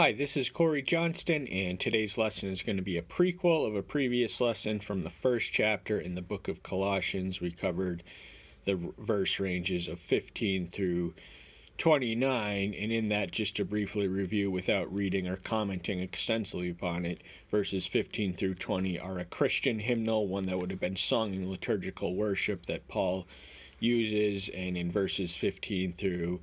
Hi, this is Corey Johnston, and today's lesson is going to be a prequel of a previous lesson from the first chapter in the book of Colossians. We covered the verse ranges of 15 through 29, and in that, just to briefly review without reading or commenting extensively upon it, verses 15 through 20 are a Christian hymnal, one that would have been sung in liturgical worship that Paul uses, and in verses 15 through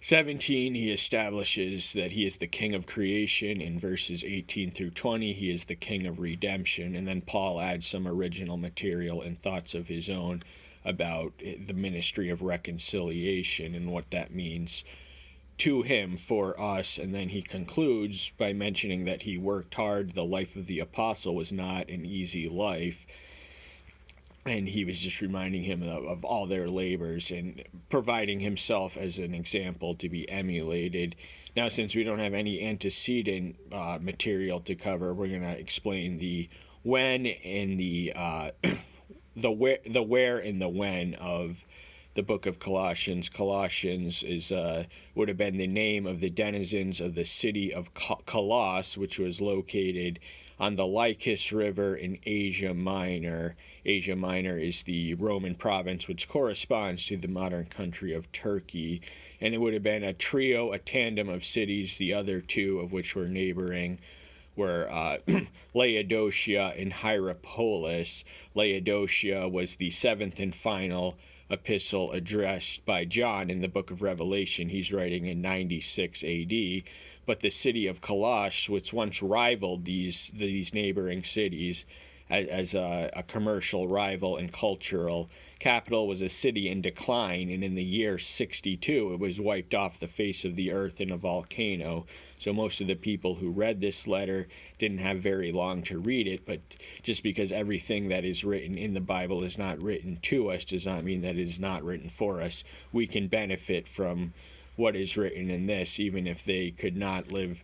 17, he establishes that he is the king of creation. In verses 18 through 20, he is the king of redemption. And then Paul adds some original material and thoughts of his own about the ministry of reconciliation and what that means to him for us. And then he concludes by mentioning that he worked hard. The life of the apostle was not an easy life. And he was just reminding him of all their labors and providing himself as an example to be emulated. Now, since we don't have any antecedent material to cover, we're going to explain the when and the where and the when of the book of Colossians. Colossians is would have been the name of the denizens of the city of Colossus, which was located on the Lycus River in Asia Minor. Asia Minor is the Roman province which corresponds to the modern country of Turkey. And it would have been a tandem of cities, the other two of which were neighboring were Laodicea and Hierapolis. Laodicea was the seventh and final epistle addressed by John in the book of Revelation. He's writing in 96 AD. But the city of Colossus, which once rivaled these neighboring cities as a commercial rival and cultural capital, was a city in decline, and in the year 62 it was wiped off the face of the earth in a volcano. So most of the people who read this letter didn't have very long to read it, but just because everything that is written in the Bible is not written to us does not mean that it is not written for us. We can benefit from what is written in this, even if they could not live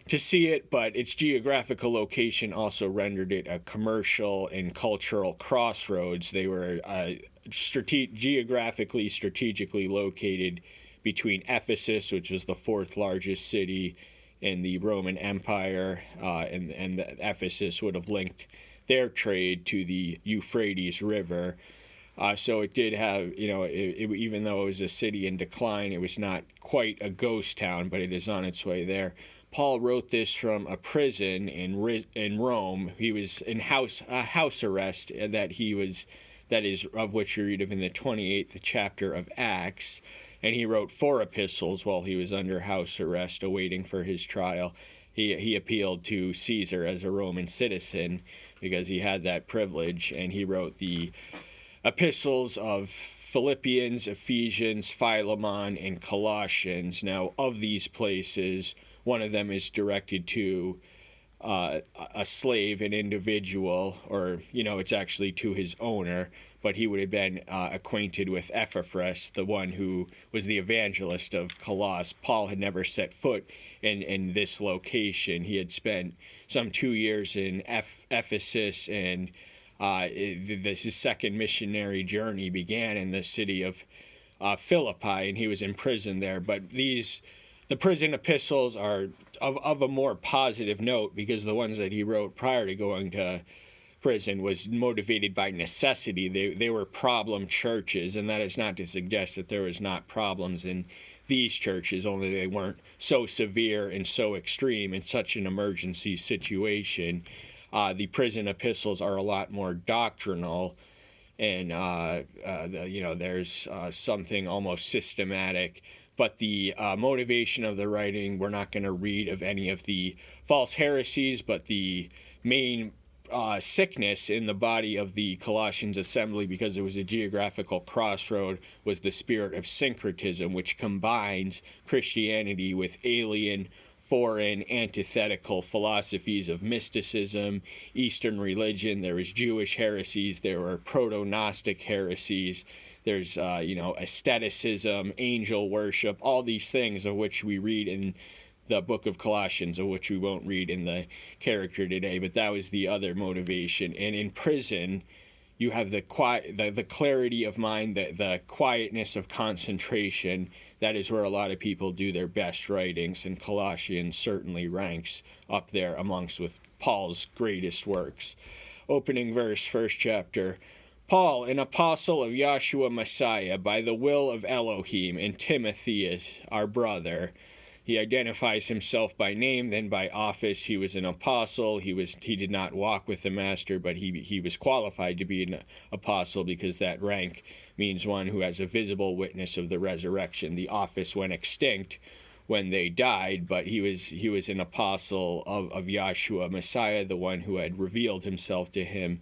to see it, but its geographical location also rendered it a commercial and cultural crossroads. They were geographically, strategically located between Ephesus, which was the fourth largest city in the Roman Empire, and Ephesus would have linked their trade to the Euphrates River. So it did have, even though it was a city in decline, it was not quite a ghost town, but it is on its way there. Paul wrote this from a prison in Rome. He was in house arrest that is of which we read of in the 28th chapter of Acts. And he wrote 4 epistles while he was under house arrest, awaiting for his trial. He appealed to Caesar as a Roman citizen because he had that privilege, and he wrote the epistles of Philippians, Ephesians, Philemon, and Colossians. Now, of these places, one of them is directed to a slave, an individual, or, it's actually to his owner, but he would have been acquainted with Epaphras, the one who was the evangelist of Colossus. Paul had never set foot in this location. He had spent some 2 years in Ephesus, and his second missionary journey began in the city of Philippi, and he was imprisoned there. But the prison epistles are of a more positive note, because the ones that he wrote prior to going to prison was motivated by necessity. They were problem churches, and that is not to suggest that there was not problems in these churches, only they weren't so severe and so extreme in such an emergency situation. The prison epistles are a lot more doctrinal, and there's something almost systematic. But the motivation of the writing, we're not going to read of any of the false heresies, but the main sickness in the body of the Colossians assembly, because it was a geographical crossroad, was the spirit of syncretism, which combines Christianity with alien, foreign, antithetical philosophies of mysticism, Eastern religion. There was Jewish heresies, there were proto-Gnostic heresies, there's aestheticism, angel worship, all these things of which we read in the book of Colossians, of which we won't read in the character today, but that was the other motivation. And in prison, you have the clarity of mind, the quietness of concentration. That is where a lot of people do their best writings, and Colossians certainly ranks up there amongst with Paul's greatest works. Opening verse, first chapter. Paul, an apostle of Yahshua Messiah, by the will of Elohim, and Timothy, our brother. He identifies himself by name, then by office. He was an apostle. He did not walk with the master, but he was qualified to be an apostle because that rank means one who has a visible witness of the resurrection. The office went extinct when they died, but he was an apostle of Yahshua Messiah, the one who had revealed himself to him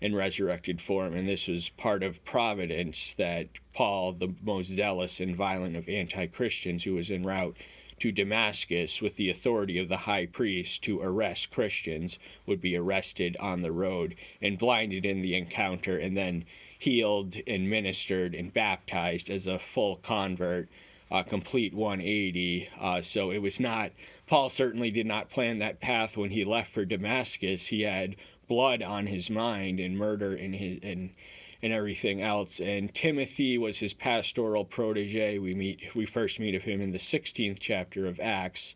in resurrected form. And this was part of providence that Paul, the most zealous and violent of anti-Christians, who was en route to Damascus with the authority of the high priest to arrest Christians, would be arrested on the road and blinded in the encounter, and then healed and ministered and baptized as a full convert, complete 180. So it was not, Paul certainly did not plan that path when he left for Damascus. He had blood on his mind and murder in his and everything else. And Timothy was his pastoral protege. We first meet of him in the 16th chapter of Acts,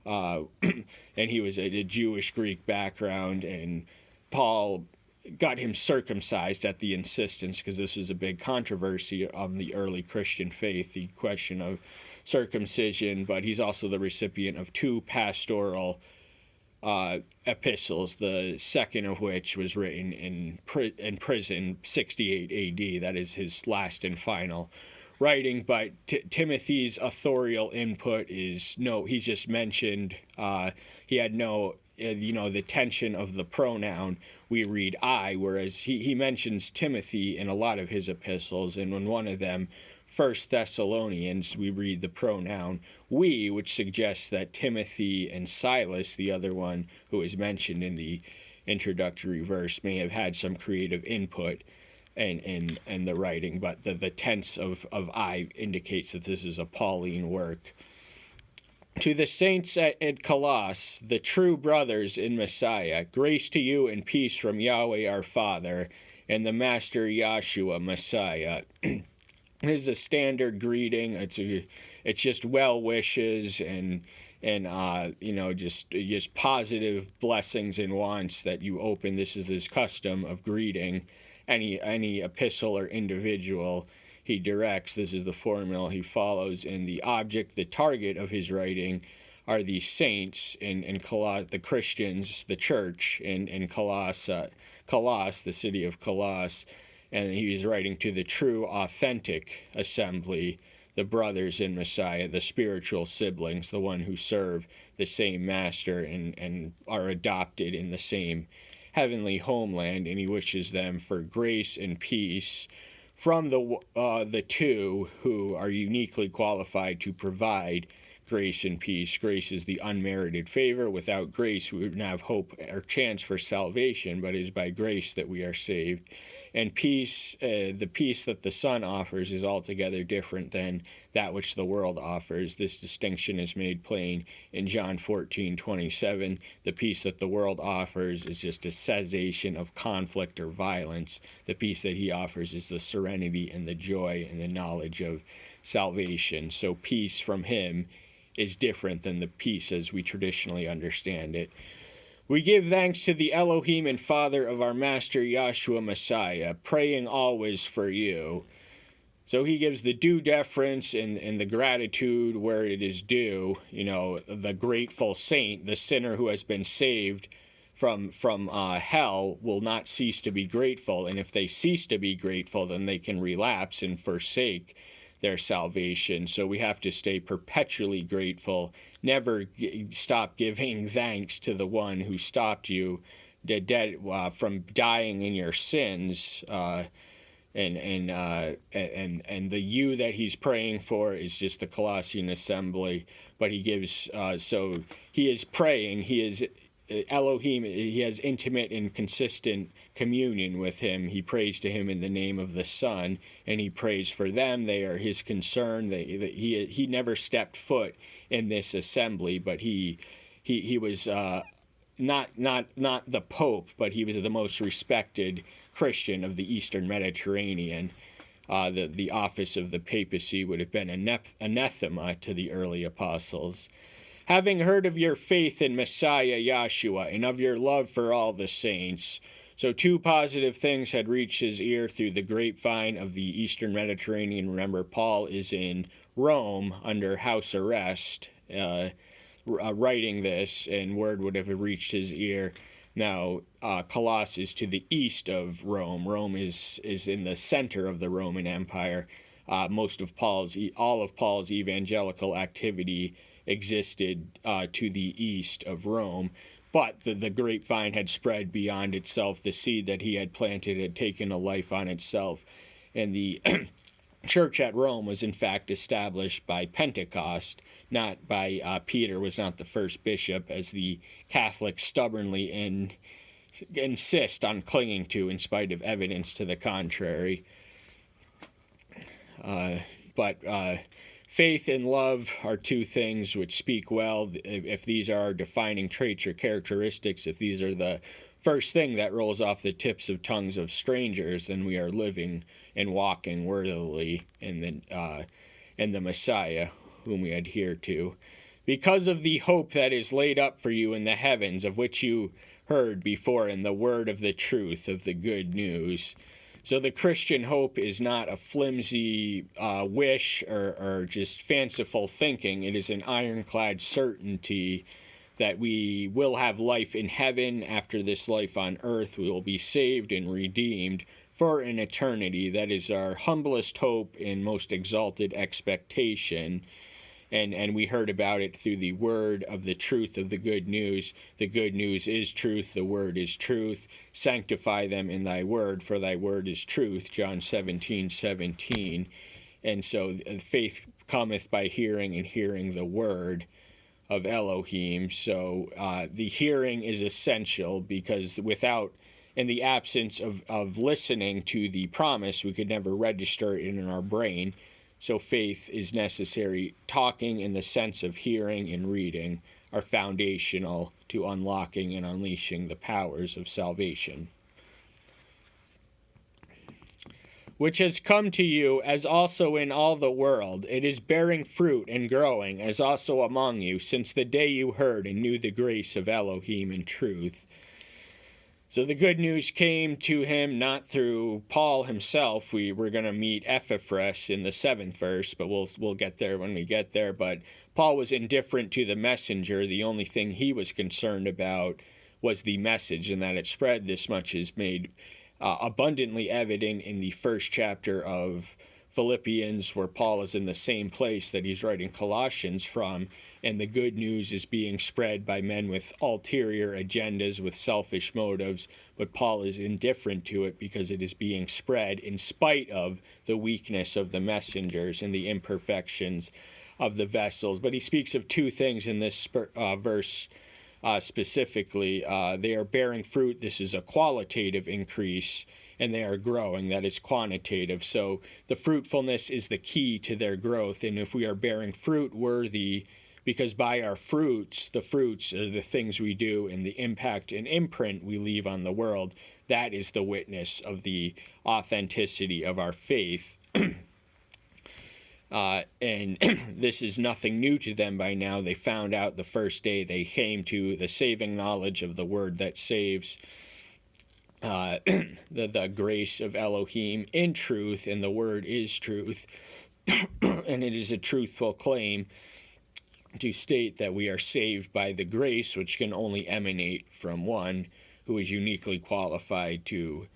and he was a Jewish Greek background, and Paul got him circumcised at the insistence, because this was a big controversy on the early Christian faith, the question of circumcision. But he's also the recipient of two pastoral epistles, the second of which was written in prison, 68 AD. That is his last and final writing. But Timothy's authorial input is no, he's just mentioned, he had no, the tension of the pronoun. We read I, whereas he mentions Timothy in a lot of his epistles, and in one of them, 1 Thessalonians, we read the pronoun we, which suggests that Timothy and Silas, the other one who is mentioned in the introductory verse, may have had some creative input in the writing, but the tense of I indicates that this is a Pauline work. To the saints at Colossus, the true brothers in Messiah, grace to you and peace from Yahweh our Father and the Master Yahshua Messiah. This is a standard greeting. It's just well wishes and just positive blessings and wants that you open. This is his custom of greeting any epistle or individual he directs. This is the formula he follows, and the object, the target of his writing, are the saints in the Christians, the church in Colossus, the city of Colossus. And he is writing to the true, authentic assembly, the brothers in Messiah, the spiritual siblings, the one who serve the same master and are adopted in the same heavenly homeland. And he wishes them for grace and peace from the two who are uniquely qualified to provide grace and peace. Grace is the unmerited favor. Without grace, we wouldn't have hope or chance for salvation, but it is by grace that we are saved. And peace, the peace that the Son offers, is altogether different than that which the world offers. This distinction is made plain in John 14:27. The peace that the world offers is just a cessation of conflict or violence. The peace that he offers is the serenity and the joy and the knowledge of salvation. So peace from him is different than the peace as we traditionally understand it. We give thanks to the Elohim and Father of our Master Yahshua Messiah, praying always for you. So he gives the due deference and the gratitude where it is due. The grateful saint, the sinner who has been saved from hell, will not cease to be grateful. And if they cease to be grateful, then they can relapse and forsake their salvation. So we have to stay perpetually grateful, never stop giving thanks to the one who stopped you from dying in your sins, and the you that he's praying for is just the Colossian assembly. But he gives so he is praying, he is Elohim, he has intimate and consistent communion with him. He prays to him in the name of the Son, and he prays for them. They are his concern. He never stepped foot in this assembly, but he was not the Pope, but he was the most respected Christian of the Eastern Mediterranean. The office of the papacy would have been anathema to the early apostles. Having heard of your faith in Messiah Yahshua and of your love for all the saints. So two positive things had reached his ear through the grapevine of the Eastern Mediterranean. Remember, Paul is in Rome under house arrest, writing this, and word would have reached his ear. Now, Colossus is to the east of Rome. Rome is in the center of the Roman Empire. All of Paul's evangelical activity existed to the east of Rome. But the grapevine had spread beyond itself. The seed that he had planted had taken a life on itself. And the church at Rome was in fact established by Pentecost, not by Peter was not the first bishop, as the Catholics stubbornly insist on clinging to in spite of evidence to the contrary. But faith and love are two things which speak well. If these are our defining traits or characteristics, if these are the first thing that rolls off the tips of tongues of strangers, then we are living and walking worthily in the Messiah whom we adhere to. Because of the hope that is laid up for you in the heavens, of which you heard before in the word of the truth of the good news. So the Christian hope is not a flimsy wish or just fanciful thinking. It is an ironclad certainty that we will have life in heaven after this life on earth. We will be saved and redeemed for an eternity. That is our humblest hope and most exalted expectation. And we heard about it through the word of the truth of the good news. The good news is truth. The word is truth. Sanctify them in thy word, for thy word is truth. John 17:17. And so faith cometh by hearing, and hearing the word of Elohim. So the hearing is essential, because in the absence of listening to the promise, we could never register it in our brain. So faith is necessary. Talking in the sense of hearing and reading are foundational to unlocking and unleashing the powers of salvation. Which has come to you, as also in all the world. It is bearing fruit and growing, as also among you, since the day you heard and knew the grace of Elohim in truth. So the good news came to him not through Paul himself. We're going to meet Epaphras in the 7th verse, but we'll get there when we get there. But Paul was indifferent to the messenger. The only thing he was concerned about was the message, and that it spread. This much is made abundantly evident in the first chapter of Philippians, where Paul is in the same place that he's writing Colossians from, and the good news is being spread by men with ulterior agendas, with selfish motives, but Paul is indifferent to it because it is being spread in spite of the weakness of the messengers and the imperfections of the vessels. But he speaks of two things in this verse specifically. They are bearing fruit. This is a qualitative increase, and they are growing. That is quantitative. So the fruitfulness is the key to their growth. And if we are bearing fruit worthy, because by our fruits, the fruits are the things we do and the impact and imprint we leave on the world, that is the witness of the authenticity of our faith. And this is nothing new to them by now. They found out the first day they came to the saving knowledge of the word that saves, the grace of Elohim in truth, and the word is truth. And it is a truthful claim to state that we are saved by the grace, which can only emanate from one who is uniquely qualified to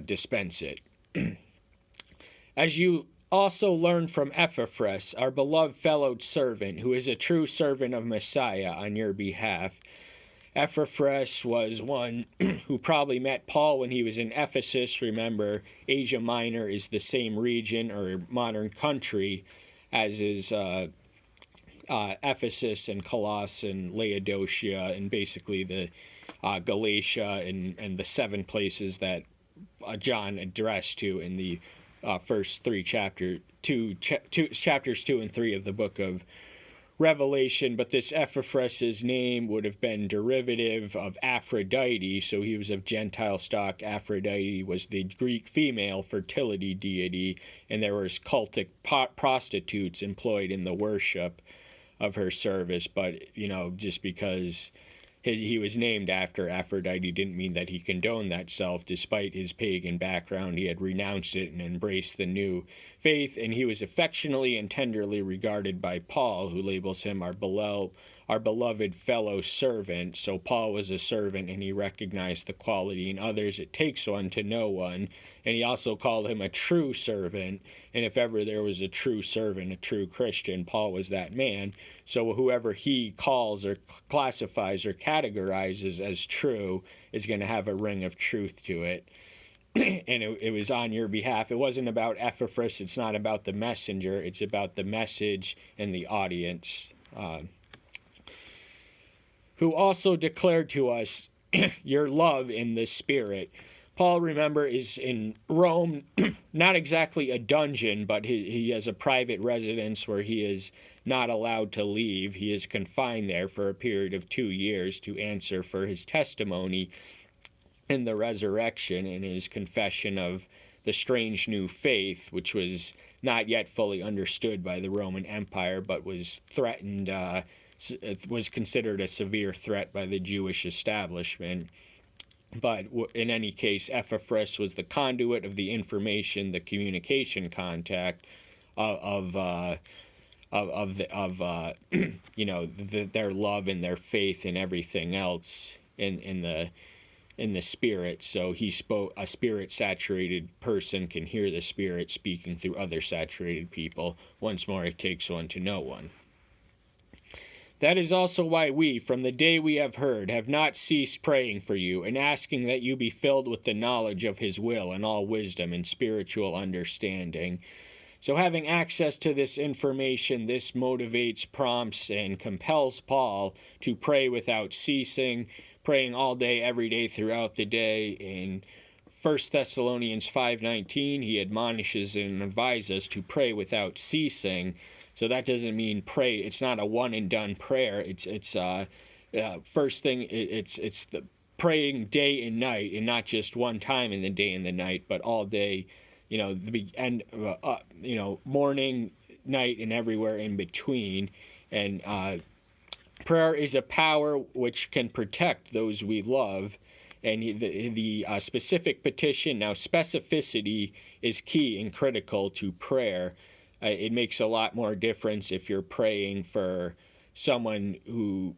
dispense it. As you also learned from Epaphras, our beloved fellow servant, who is a true servant of Messiah on your behalf. Epaphras was one who probably met Paul when he was in Ephesus. Remember, Asia Minor is the same region or modern country as is Ephesus and Colossus and Laodicea, and basically the Galatia and the 7 places that John addressed to in the first 3 chapters 2 and 3 of the book of revelation, but this Epaphras' name would have been derivative of Aphrodite, so he was of Gentile stock. Aphrodite was the Greek female fertility deity, and there was cultic prostitutes employed in the worship of her service. But, just because he was named after Aphrodite didn't mean that he condoned that self. Despite his pagan background, he had renounced it and embraced the new faith, and he was affectionately and tenderly regarded by Paul, who labels him our beloved fellow servant. So Paul was a servant, and he recognized the quality in others it takes one to know one, and he also called him a true servant. And if ever there was a true servant, a true Christian, Paul was that man. So whoever he calls or classifies or categorizes as true is going to have a ring of truth to it. And it was on your behalf. It wasn't about Epaphras. It's not about the messenger. It's about the message and the audience, who also declared to us your love in the Spirit. Paul, remember, is in Rome, not exactly a dungeon, but he has a private residence where he is not allowed to leave. He is confined there for a period of 2 years to answer for his testimony in the resurrection and his confession of the strange new faith, which was not yet fully understood by the Roman Empire, but was threatened, it was considered a severe threat by the Jewish establishment. But in any case, Epaphras was the conduit of the information, the communication contact of their love and their faith and everything else in the Spirit. So he spoke. A Spirit-saturated person can hear the Spirit speaking through other saturated people. Once more, it takes one to know one. That is also why we, from the day we have heard, have not ceased praying for you and asking that you be filled with the knowledge of his will and all wisdom and spiritual understanding. So having access to this information, this motivates, prompts, and compels Paul to pray without ceasing, praying all day, every day, throughout the day. In 1 Thessalonians 5:19, he admonishes and advises us to pray without ceasing. So that doesn't mean pray. It's not a one and done prayer. It's first thing. It's the praying day and night, and not just one time in the day and the night, but all day. Morning, night, and everywhere in between. And prayer is a power which can protect those we love. And the specific petition, now specificity is key and critical to prayer. It makes a lot more difference if you're praying for someone who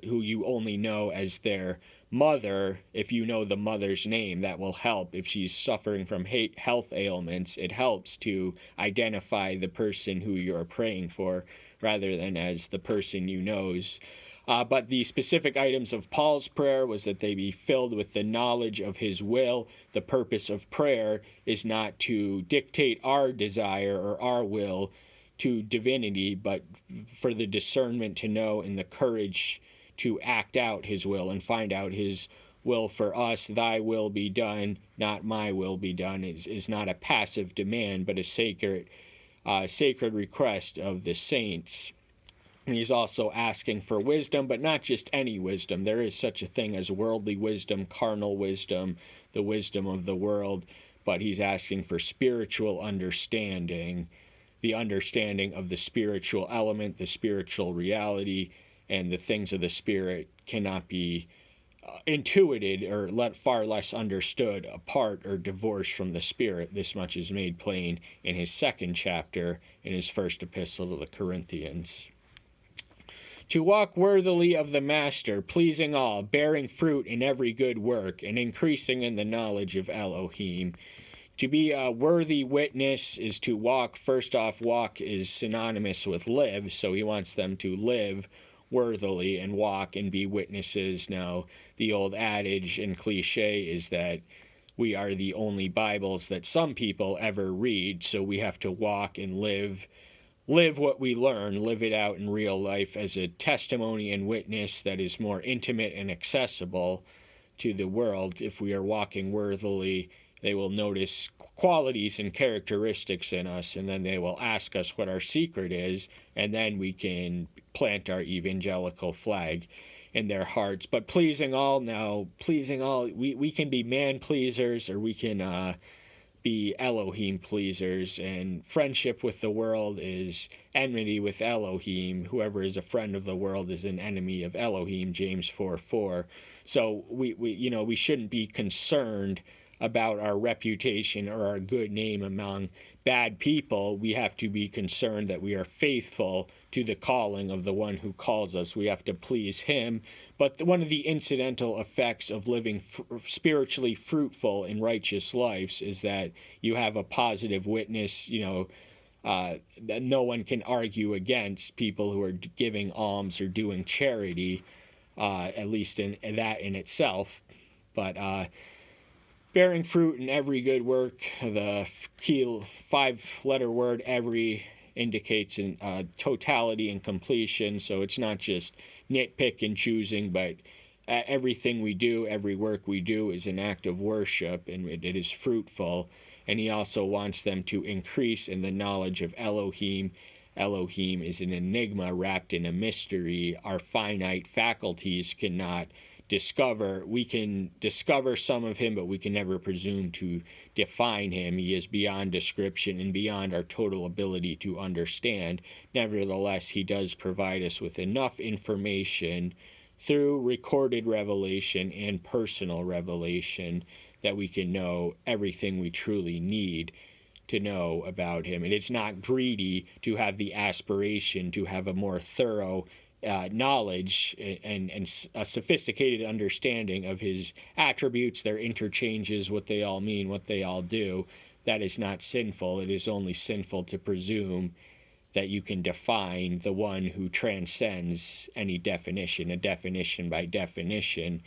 you only know as their mother. If you know the mother's name, that will help. If she's suffering from health ailments, it helps to identify the person who you're praying for rather than as the person you knows. But the specific items of Paul's prayer was that they be filled with the knowledge of his will. The purpose of prayer is not to dictate our desire or our will to divinity, but for the discernment to know and the courage to act out his will and find out his will for us. Thy will be done, not my will be done, is not a passive demand, but a sacred request of the saints. And he's also asking for wisdom, but not just any wisdom. There is such a thing as worldly wisdom, carnal wisdom, the wisdom of the world, but he's asking for spiritual understanding, the understanding of the spiritual element, the spiritual reality, and the things of the Spirit cannot be intuited or far less understood apart or divorced from the Spirit. This much is made plain in his second chapter in his first epistle to the Corinthians. To walk worthily of the Master, pleasing all, bearing fruit in every good work, and increasing in the knowledge of Elohim. To be a worthy witness is to walk. First off, walk is synonymous with live, so he wants them to live worthily and walk and be witnesses. Now, the old adage and cliche is that we are the only Bibles that some people ever read, so we have to walk and live what we learn, live it out in real life as a testimony and witness that is more intimate and accessible to the world if we are walking worthily They will notice qualities and characteristics in us, and then they will ask us what our secret is, and then we can plant our evangelical flag in their hearts. But pleasing all, we can be man pleasers, or we can be Elohim pleasers, and friendship with the world is enmity with Elohim. Whoever is a friend of the world is an enemy of Elohim, James 4:4. So we shouldn't be concerned about our reputation or our good name among bad people. We have to be concerned that we are faithful to the calling of the one who calls us. We have to please him. But one of the incidental effects of living spiritually fruitful and righteous lives is that you have a positive witness, that no one can argue against people who are giving alms or doing charity, at least in that in itself. But bearing fruit in every good work, the key 5-letter word every indicates in totality and completion. So it's not just nitpick and choosing, but everything we do, every work we do is an act of worship, and it is fruitful. And he also wants them to increase in the knowledge of Elohim. Elohim is an enigma wrapped in a mystery. Our finite faculties cannot discover. We can discover some of him, but we can never presume to define him. He is beyond description and beyond our total ability to understand. Nevertheless, he does provide us with enough information through recorded revelation and personal revelation that we can know everything we truly need to know about him. And it's not greedy to have the aspiration to have a more thorough knowledge and a sophisticated understanding of his attributes, their interchanges, what they all mean, what they all do. That is not sinful. It is only sinful to presume that you can define the one who transcends any definition. A definition by definition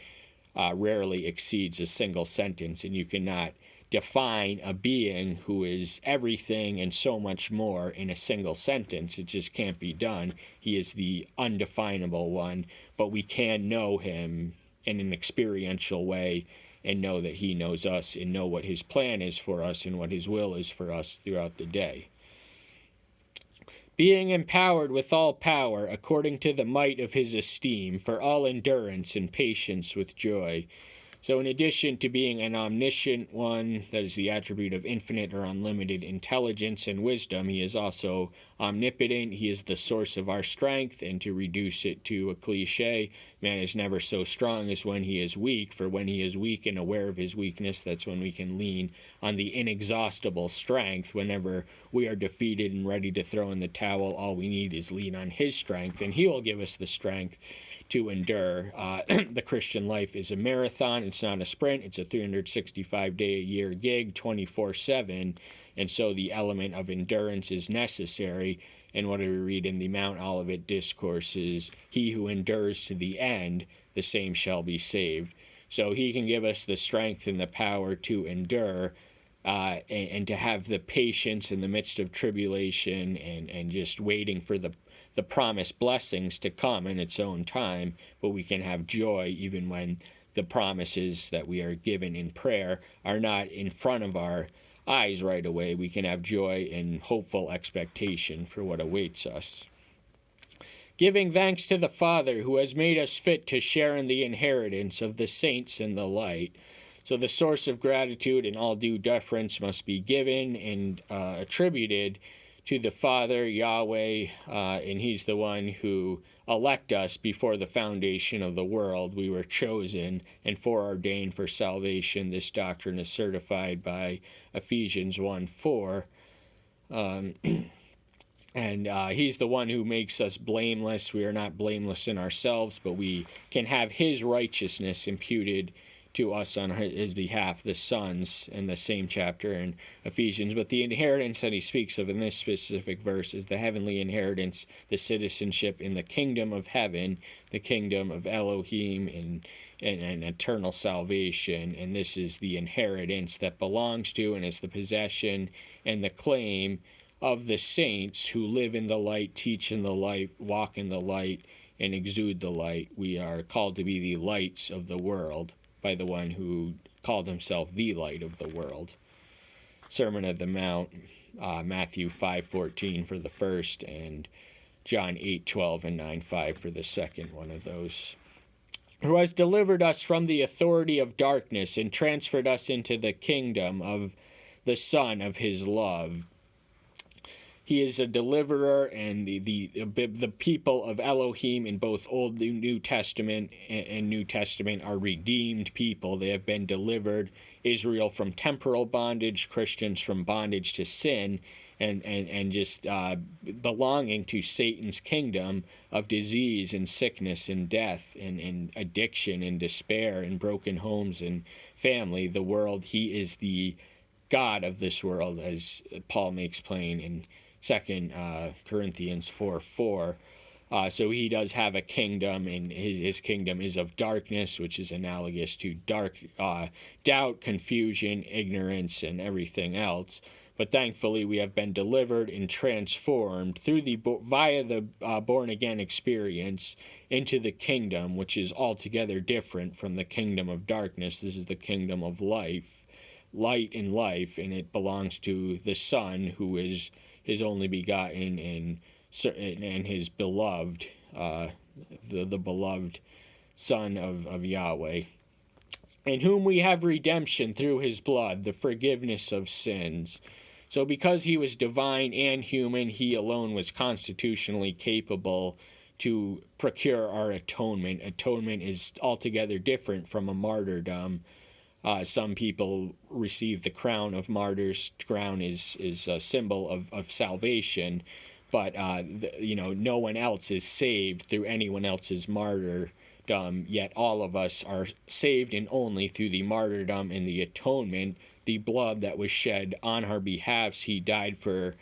rarely exceeds a single sentence, and you cannot define a being who is everything and so much more in a single sentence. It just can't be done. He is the undefinable one, but we can know him in an experiential way and know that he knows us and know what his plan is for us and what his will is for us throughout the day. Being empowered with all power according to the might of his esteem, for all endurance and patience with joy. So in addition to being an omniscient one, that is the attribute of infinite or unlimited intelligence and wisdom, he is also omnipotent. He is the source of our strength, and to reduce it to a cliche, man is never so strong as when he is weak, for when he is weak and aware of his weakness, that's when we can lean on the inexhaustible strength. Whenever we are defeated and ready to throw in the towel, all we need is lean on his strength, and he will give us the strength to endure. The Christian life is a marathon. It's not a sprint. It's a 365-day-a-year gig, 24/7. And so the element of endurance is necessary. And what do we read in the Mount Olivet Discourse is, he who endures to the end, the same shall be saved. So he can give us the strength and the power to endure, and to have the patience in the midst of tribulation and just waiting for the promised blessings to come in its own time. But we can have joy even when the promises that we are given in prayer are not in front of our eyes right away. We can have joy and hopeful expectation for what awaits us. Giving thanks to the Father who has made us fit to share in the inheritance of the saints in the light. So the source of gratitude and all due deference must be given and attributed to the Father, Yahweh, and he's the one who elected us before the foundation of the world. We were chosen and foreordained for salvation. This doctrine is certified by Ephesians 1:4. And he's the one who makes us blameless. We are not blameless in ourselves, but we can have his righteousness imputed to us on his behalf, the sons, in the same chapter in Ephesians. But the inheritance that he speaks of in this specific verse is the heavenly inheritance, the citizenship in the kingdom of heaven, the kingdom of Elohim, and eternal salvation. And this is the inheritance that belongs to and is the possession and the claim of the saints who live in the light, teach in the light, walk in the light, and exude the light. We are called to be the lights of the world. by the one who called himself the light of the world. Sermon of the Mount, Matthew 5:14 for the first, and John 8:12 and 9:5 for the second one of those. Who has delivered us from the authority of darkness and transferred us into the kingdom of the Son of his love. He is a deliverer, and the people of Elohim in both Old and New Testament and New Testament are redeemed people. They have been delivered. Israel from temporal bondage, Christians from bondage to sin, and just belonging to Satan's kingdom of disease and sickness and death and addiction and despair and broken homes and family. The world, he is the God of this world, as Paul makes plain in 2 Corinthians 4:4. So he does have a kingdom, and his kingdom is of darkness, which is analogous to doubt, confusion, ignorance, and everything else. But thankfully, we have been delivered and transformed via the born-again experience into the kingdom, which is altogether different from the kingdom of darkness. This is the kingdom of light and life, and it belongs to the Son, who is his only begotten and his beloved, the beloved Son of Yahweh, in whom we have redemption through his blood, the forgiveness of sins. So because he was divine and human, he alone was constitutionally capable to procure our atonement. Atonement is altogether different from a martyrdom. Some people receive the crown of martyrs. Crown is a symbol of salvation, but no one else is saved through anyone else's martyrdom, yet all of us are saved and only through the martyrdom and the atonement, the blood that was shed on our behalfs. He died for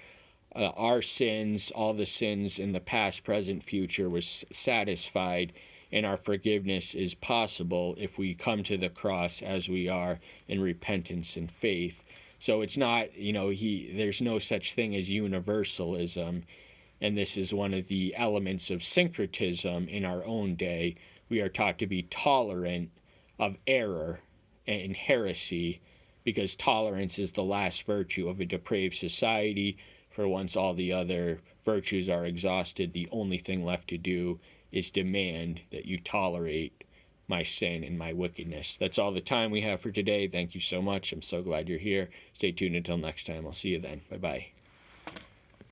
our sins, all the sins in the past, present, future was satisfied, and our forgiveness is possible if we come to the cross as we are in repentance and faith. So it's not, there's no such thing as universalism, and this is one of the elements of syncretism in our own day. We are taught to be tolerant of error and heresy, because tolerance is the last virtue of a depraved society. For once all the other virtues are exhausted, the only thing left to do is demand that you tolerate my sin and my wickedness. That's all the time we have for today. Thank you so much. I'm so glad you're here. Stay tuned until next time. I'll see you then. Bye-bye.